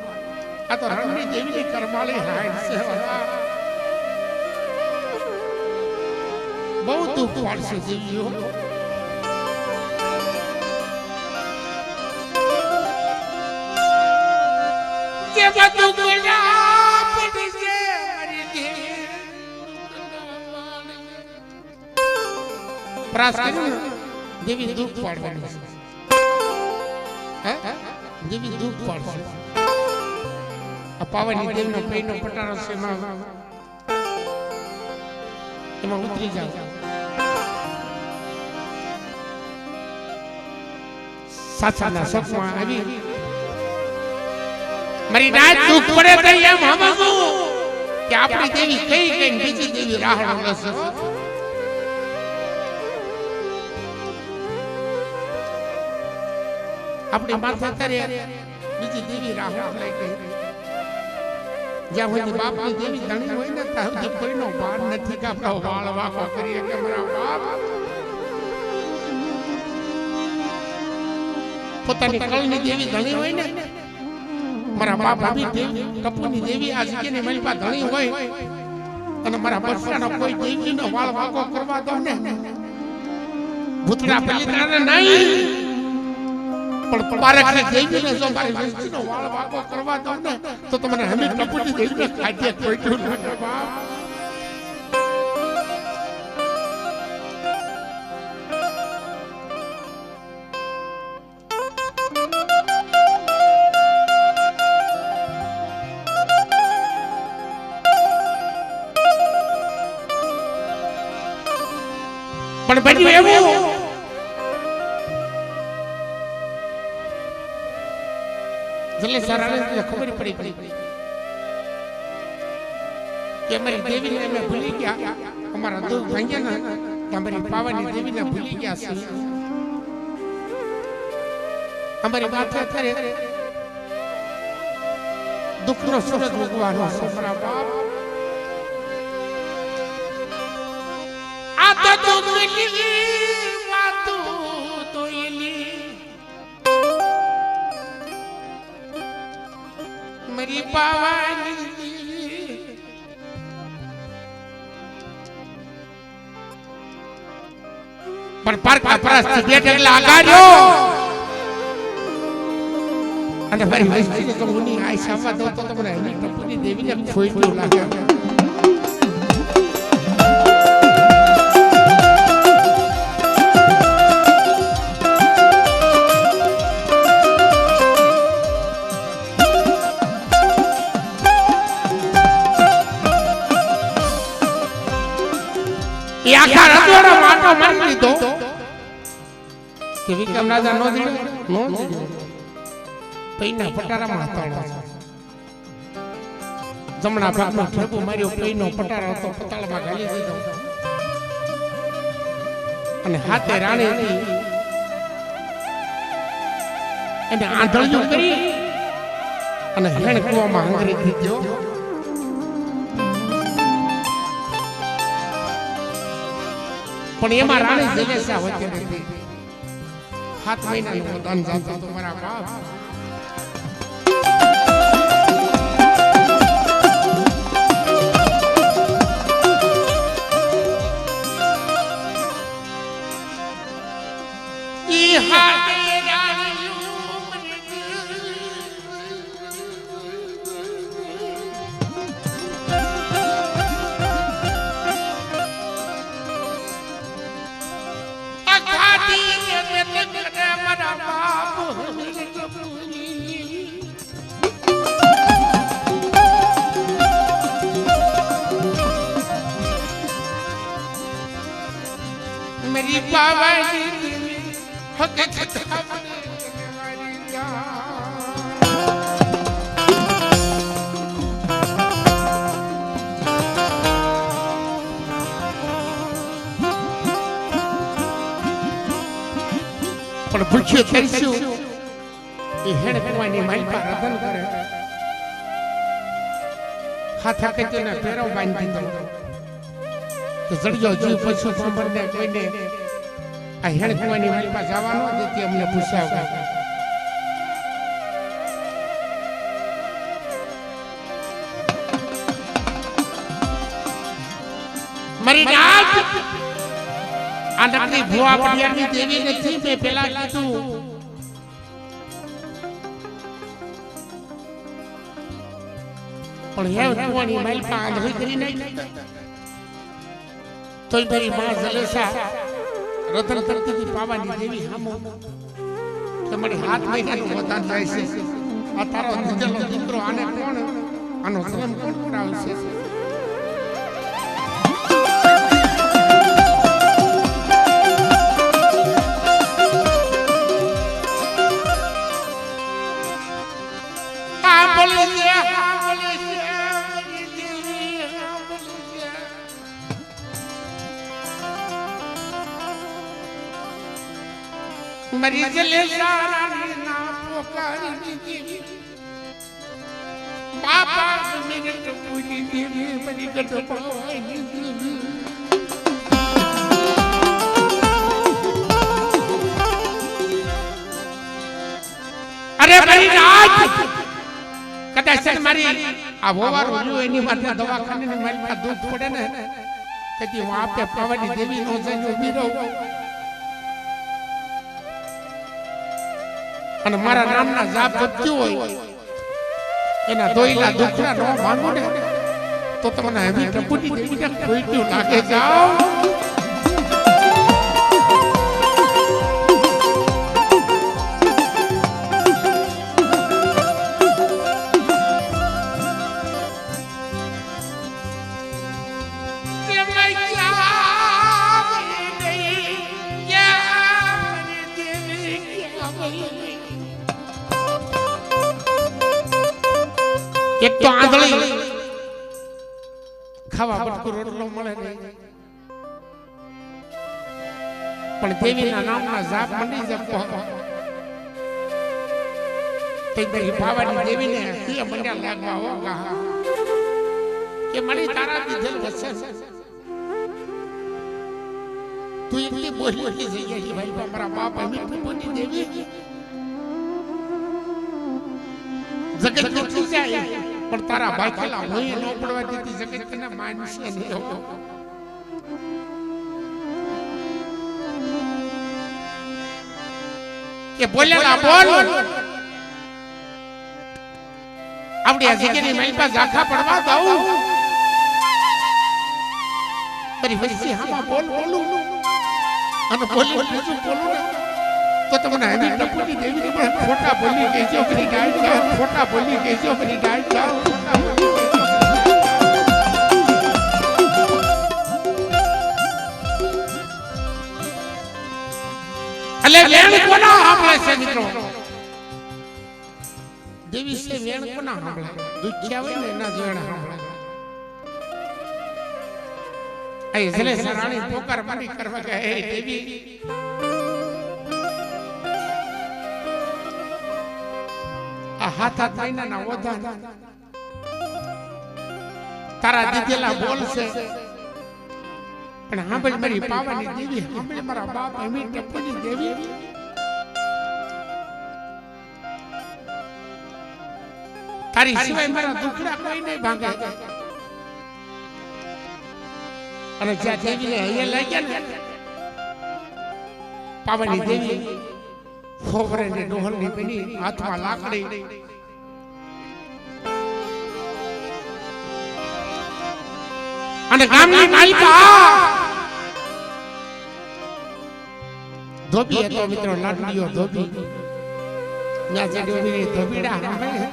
आ तो रણની દેવીની કરમાળી હાઈડ છે બહુ દુઃખ પડશે જીવ્યો જે બધું ગોળા પડી છે મારી દેવી પરાસ દેવી દુઃખ પાડવાની હે देवी दुख पड़से आ पावनी देवी नो पेनो पटारो से में एमा उतरी जाओ साचा ना सपमा आवी मारी रात दुख पड़े तो एम हमजू कि आपणी देवी कई कई बीजी देवी राह रस अपने माथे तरे बीजी देवी राह लई गई ज्या होनी बाप की देवी धणी होय ने ता हुदी कोईनो बार नथी का आपणो वाळ वाको करीए के मारा बाप પોતાની કળની દેવી ધણી હોય ને મારા બાપ આવી દેવી કપૂરની દેવી આ જગ્યાની મારી પાસે ધણી હોય અને મારા બચ્ચાનો કોઈ દેવીનો વાળ વાકો કરવા દો ને ભૂતના પલિતાને નહીં પણ પારખની દેવીને જો મારી વસ્તીનો વાળ વાકો કરવા દઉં ને તો તમને હમે ટપુટી દેવીને ખાધે કોઈઠું લાગે બાપ. પણ બન્યું એવું જલેસારાને ખબર પડી કે અમારી દેવીને અમે ભૂલી ગયા, અમારા દુઃખ ભાંગ્યા ને અમારી પાવાની દેવીને ભૂલી ગયા છે. અમારી માથે અત્યારે દુઃખનો સૂરજ ઉગવાનો છે. મારા બાપ આ તો મારી પાવાની પણ પારકા પરસ્તી બે ઢગલા આગાડ્યો અને મારી વસ્તીને તો ઉની આયશામાં દો તો તમને એની ટપુની દેવીને ખોઈલું લાગે. આખા રજવાડા માટો મારી લીધો કે વિક્રમ રાજા નો દીધો પૈના પટારામાં હતાળો જમણા ભાગમાં ઠેબુ માર્યો, પૈનો પટારો હતો પતાળમાં ગાલી દીધો અને હાથે રાણી હતી એને આંધળિયું કરી અને હેણ કુવામાં હંગરી દીધો. પણ એમાં રાણી જલેસા વચ્ચે નથી. 7 મહિનાનું પોતાનું જાતું તો મારા બાપ. ઈ હાથે मेरी पावानी हकीकत પણ ભૂખ્યો થઈશું એ હેડ કુવાની મારી પર રતન કરે હાથ હાથે તેને ફેરવ બાંધી દીધો તો જડ્યો જીવ પશુ ખબરને કોઈને આ હેડ કુવાની મારી પાસે જવાનો દેતી અમને પૂછ્યા મારી નાક આ નકલી ભુવા પડિયાની દેવી નથી. મેં પેલા કીધું પણ હે કુવાની મારી પાસે આંધળી કરી નાખી તોય મારી માં જલેસા રતન કરતી પાવાની દેવી હામો કે મારી 7 મહિનાનું વતાન જાય છે. આ તારો દીકરો દીકરો આને કોણ આનો જન્મ કોણ કરાવશે? मरी जलेसा रानी ना पुकारी देवी बाबा मेरे टपुनी देवी मरी गटपाई देवी अरे भाई राज कदाच मारी आ होवा रोयो एनी माथे दवाखाने ની મારી પાસે દુખ પડે ને તેથી હું આપે પાવાની દેવી નો જઈને ઊભી રહું અને મારા નામના જાપ જપ્યું હોય એના દોયલા દુખડા નો માંગો ને તો તમને હજી ટપુટી દેવીને ખોઈટ્યું લાગે જાઓ એક તો આંધળી ખાવા બટકું રોટલો મળે નહીં પણ દેવીના નામના જાપ મંડી જપો તે બધી ભાવાની દેવીને એ મંડ્યા લાગવા હો ગા કે મળી તારા દીધેલ વચન તું એટલી બોલી જઈ ભાઈ મારા બાપ મીઠું બોલી દેવી જગત લૂટી જાય પણ તારા બાકીલા હોય ન પડવા દીધી જગત ને માનશે નહીં કે બોલેલા બોલ આવડી આ જગ્યાની મારી પાસે આખા પડવા દઉં તારી વચ્ચે હામાં બોલ બોલું અને બોલી બીજું બોલું ને તો તમને હજી ટપુટી દેવી પણ ફોટા બોલી કેજો બધી ગાય જાઓ ફોટા બોલી કેજો બધી ગાય જાઓ અલે વેણ કોના સાંભળે છે મિત્રો દેવી છે વેણ કોના સાંભળે દુખ્યા હોય ને એના જ વેણ સાંભળે આ જલે સરાણી પોકાર મારી કરવા કે હે દેવી હાથ હાથ મહિનાના ઓધા તારા દીધેલા બોલ છે પણ સાંભળ મારી પાવાની દેવી સાંભળ મારા બાપ અમી ટપુની દેવી તારી સિવાય મારા દુખડા કોઈ નહીં ભાંગે અને જ્યાં દેવીને હૈયે લઈ ગયા ને પાવાની દેવી ખોબરે ને ડોહલ ની બની હાથમાં લાકડી અને ગામની માલિકા ધોબી હતો મિત્રો લાડલીઓ ધોબી ત્યાં જે ડોબી ધોબીડા સાંભળે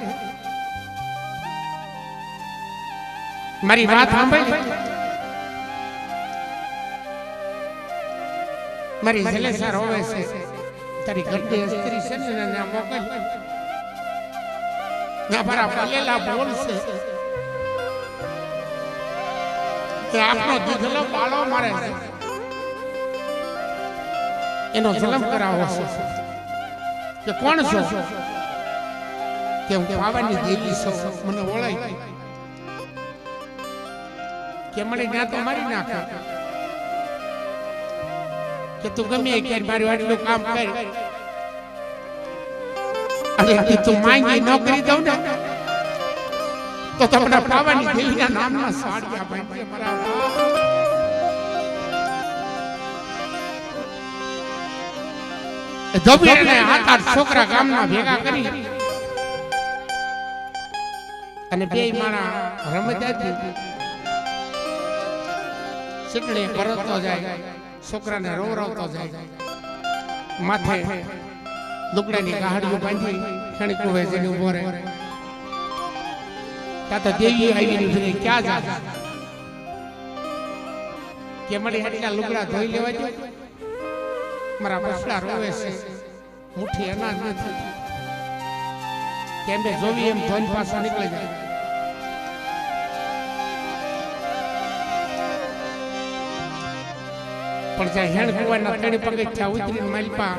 મારી વાત સાંભળે મારી જલેસા રોવે છે તારી ઘરની સ્ત્રી છે ને ના મોકલ ના મારા બોલેલા બોલ છે કે આપનો દીધેલો બાળો મારે છે એનો જન્મ કરાવો છે કે કોણ છો કે હું પાવાની દેવી છું મને ઓળાય કે મને ના તો મારી નાખે કે તું ગમે કે મારી વાડીનું કામ કર અને તું માંગી નોકરી દઉં ને તો તમને પાવાની દેવીના નામના સાડિયા બાંધે મારા ધોબીને હાથ આઠ છોકરા ગામના ભેગા કરી અને બે માણા રમજાતી ચટણી કરતો જાય છોકરાને રોવરાવતો જાય માથે લુગડાની ગાહડીઓ બાંધી ખણી કુવે જઈને ઉભો રહે ત્યાં તો દેવી આવીને ફરે ક્યાં જા કે મારી આટલા લુગડા ધોઈ લેવા દે મારા બસડા રોવે છે મુઠ્ઠી અનાજ નથી કેમ બે જોવી એમ ધોન પાછો નીકળી જાય પણ જ્યાં હેણ કુવાના ત્રણે પગથિયા ઉતરીને માલપા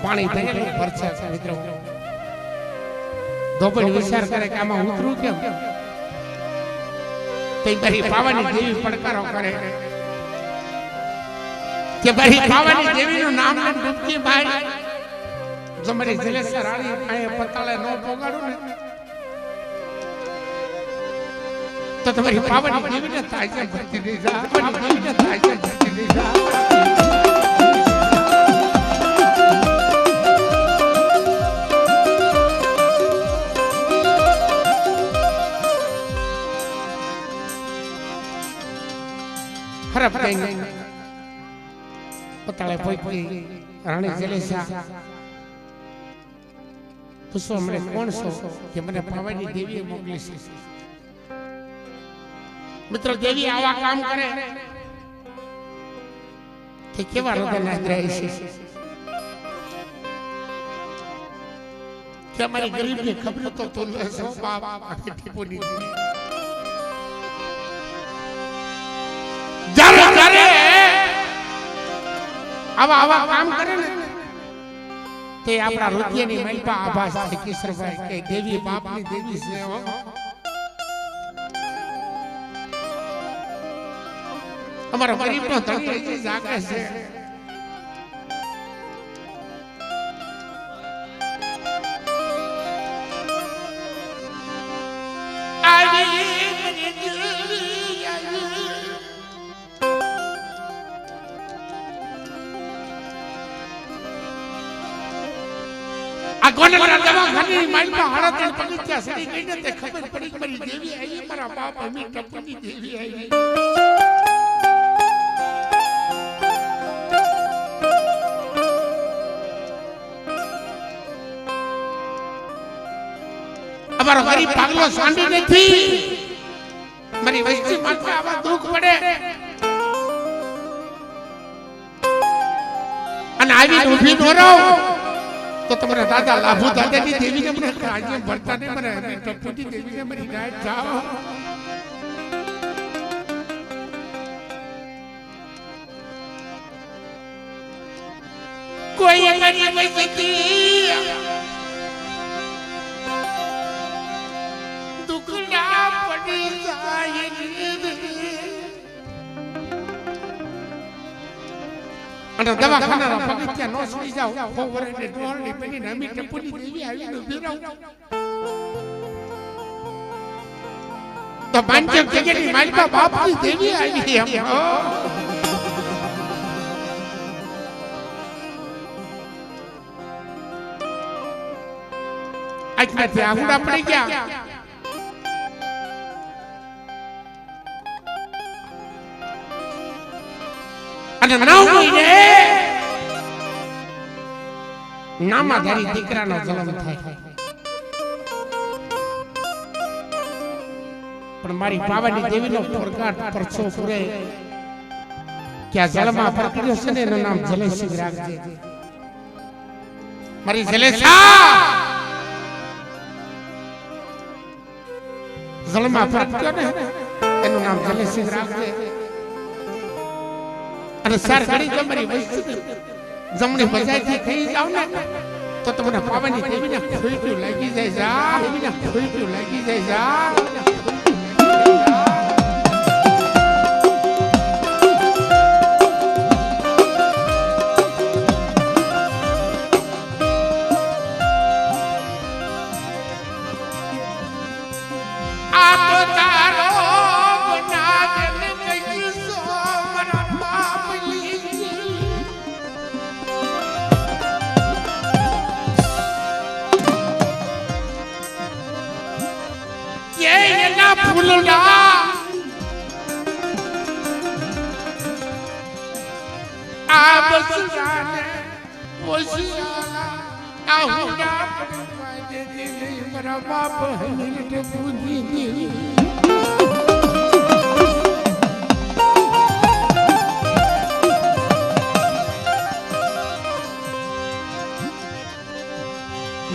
પાણી ભરેલું ભરશે મિત્રો ધોબી વિચાર કરે કે આમાં ઉતરું કેમ તે બરી પાવાની દેવી પડકારો કરે કે બરી પાવાની દેવીનું નામ લઈને ડૂબકી મારી જો મારી જલેસા રાણી આએ પતાળે ન પોગાડું ને તો તમારી પાવાની દેવીને થાય છે ભક્તિ દે જા પાવાની દેવીને થાય છે ભક્તિ દે જા ખરાબ કઈ નહીં પતાળે પોઈ રાણી જલેસા પૂછવા મને કોણ છો કે મને ભવાની દેવીએ મોકલી છે મિત્રો દેવી આવા કામ કરે કે કેવા હૃદયના રહે છે કે અમારી ગરીબની ખબર તો તું લેશો બાપ આખી ટીપોની જારે જારે આવા કામ કરે ને તે આપણા હૃદયની મલપા આભાસ થાય કિશોરભાઈ કે દેવી બાપની દેવી છે હો અમારો ગરીબનો ધણી હજી જાગે છે આ ગોંડલના દવાખાની માલમાં હાડતણ પગથિયા સડી ગઈને તે ખબર પડી કે મારી દેવી આવી મારા બાપ અમી ટપુની દેવી આવી અમારો ગરીબ પાગલો સાંડી નથી મારી વસ્તી માથે આવા દુઃખ પડે અને આવી ઊભી ન રહો તો તમારા દાદા લાભુ દાદાની દેવીને મને આજે ભરતા ને મને ટપુની દેવીને મારી ગાય જાઓ કોઈ અમારી વસ્તી દુખડા પડી જાય અને દવાખાના પગથિયા નો સડી જાવ ખોવરે ને ડોળની પેની નમી ટપુની દેવી આવીને ઊભી રહો તો પાંચમ જગ્યાની માલપા બાપની દેવી આવી એમ આજનાથી આહુડા પડી ગયા અને 9 મહિને નામાધારી દીકરાનો જન્મ થાય પણ મારી પાવાની દેવીનો પ્રકાટ પરછો પૂરે કે આ જલમાં પ્રકટ્યો છે ને એનું નામ જલેસી રાખજે મારી જલેસા જલમાં પ્રકટ્યો ને એનું નામ જલેસી રાખજે અને સાર ઘડી તમારી વસ્તુ જમણી બજારથી થઈ જાવ ને તો તમને પાવાની દેવીને ખોઈટ્યું લાગી જાય જા દેવીને ખોઈટ્યું લાગી જાય જા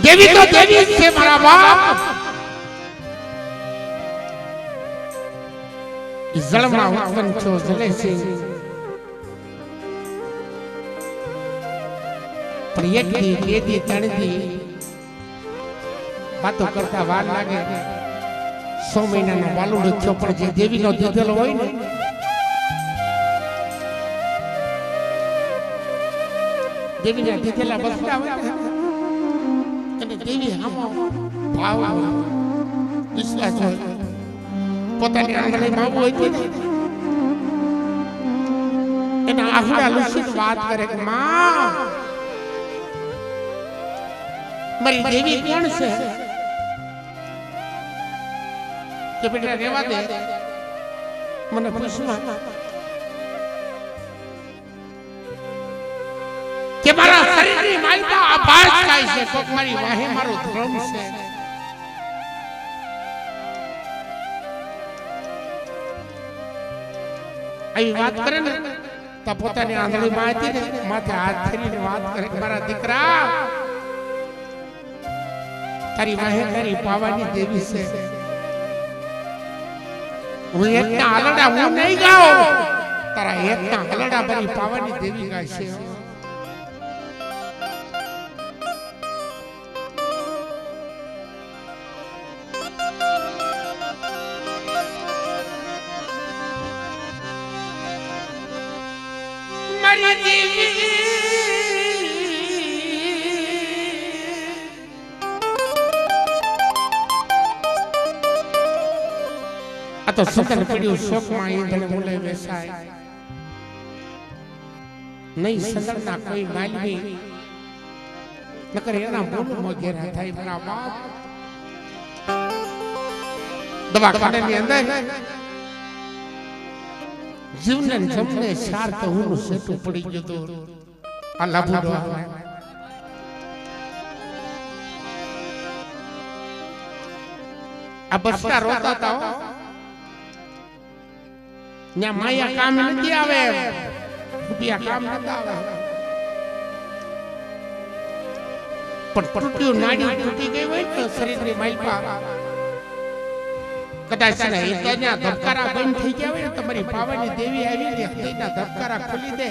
દેવી તો દેવી છે મારા બાપ જળમાં ઉત્પન્ન છો જલેસી પણ એક દી બે દી ત્રણ દી વાતો કરતા વાર લાગે 100 મહિનાનો બાલુડો થયો પણ જે દેવીનો દીધેલો હોય ને દેવીના દીધેલા બસડા હોય ને અને દેવી આમો ભાવ વિશ્વાસ હોય પોતાની આંગળી માંગવું હોય છે એના આહુડા લુસીને વાત કરે કે માં મારી દેવી કોણ છે કે બેટા રેવા દે મને પૂછવા ગાય છે કોક મારી વાહે મારો ધર્મ છે આવી વાત કરે ને તો પોતાની આંધળી માં હતી ને માથે હાથ ફેરીને વાત કરે મારા દીકરા તારી વાહે તારી પાવાની દેવી છે હું એકના હલડા હું નહીં ગાઉં તારા એકના હલડા ભરી પાવાની દેવી ગાય છે મારી દેવી આ તો સુતર પડ્યું શોકમાં ઈંધણ બોલે બેસાય નહીં સંગળના કોઈ માલવી નકર એના બોલ મોગેરા થાય મારા બાપ દવાખાનાની અંદર જીવને જમને સાર તો હું સેટું પડી ગયું તો આ લાભુડો આ બસકા રોતા હતા ન્યા માયા કામ નથી આવે રૂપિયા કામ નથી આવે પણ તૂટ્યું નાડી તૂટી ગઈ હોય તો શરીરની માલપા કદાચ ને હૃદયના ધબકારા બંધ થઈ ગયા હોય ને તમારી પાવાની દેવી આવી ને હૃદયના ધબકારા ખોલી દે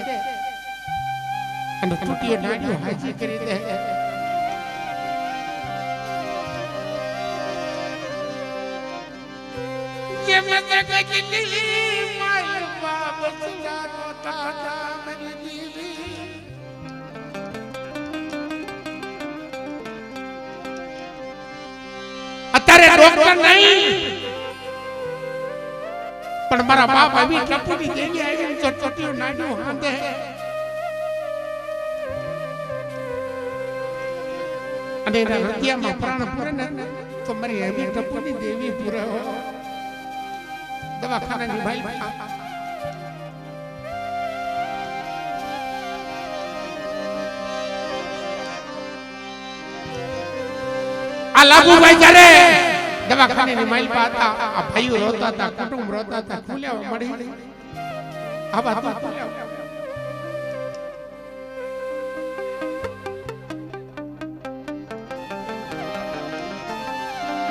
અને તૂટ્યું નાડી હાજી કરી દે જે મત ગજલી અત્યારે ડોક્ટર નહીં પણ મારા બાપ આવી ટપુની દેવી આવી તો ટોટીઓ નાડ્યું હાંધે અને એના હૃદયમાં પ્રાણ પૂરે ને તો મારી આવી ટપુની દેવી પૂરે દવાખાનાની ભાઈ આ લાભુભાઈ જ્યારે દવાખાનાની માઇલ પાતા આ ભાઈઓ રોતા હતા કુટુંબ રોતા હતા ખુલ્યા મળી આ વાત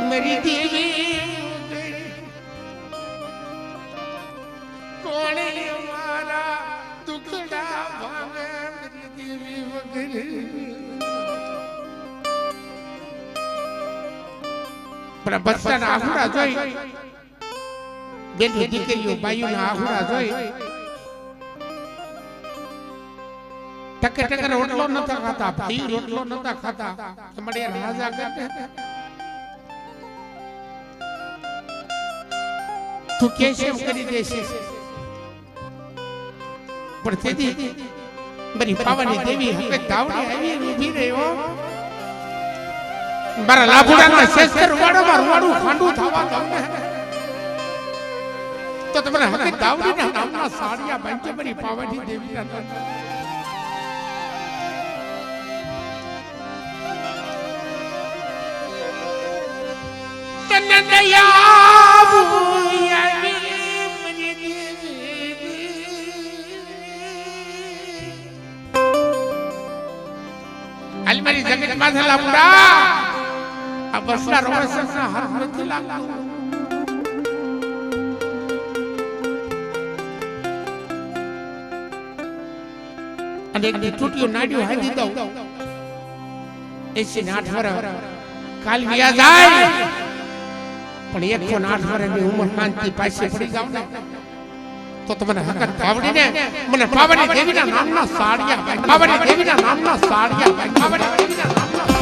મેરી દેવી કોણે મારા દુખડા ભાવે મેરી દેવી વગરે પણ બચ્ચાના આહુડા જોઈ બેની દીકરીઓ બાઈઓના આહુડા જોઈ ટકે ટકે રોટલો નતા ખાતા ભાઈ રોટલો નતા ખાતા તમારે રાજા કરે તું કેમ કરી દેશે પણ તેથી મારી પાવાની દેવી હવે દાવડી આવી ઊભી રહ્યો મારા લાભુડાના શેષર વાડામાં રૂવાડું ખાંડું થવા તમને તો તમારે હવે દાવડીના નામના સાડિયા બાંધે મારી પાવાની દેવીના નામ તને દયાવું આવી મારી દેવી હાલ મારી જગત માં લાભુડા આ બસલા રોશનના હાથ નથી લાગતો અને એક તૂટ્યું નાડ્યું હાંધી દઉં 88 વર્ષ કાલ વ્યા જાય પણ 108 વર્ષની ઉંમર શાંતિ પાછી પડી જાવ ને તો તમને હકત પાવડીને મને પાવડી દેવીના નામના સાડિયા પાવડી દેવીના નામના સાડિયા પાવડી દેવીના નામના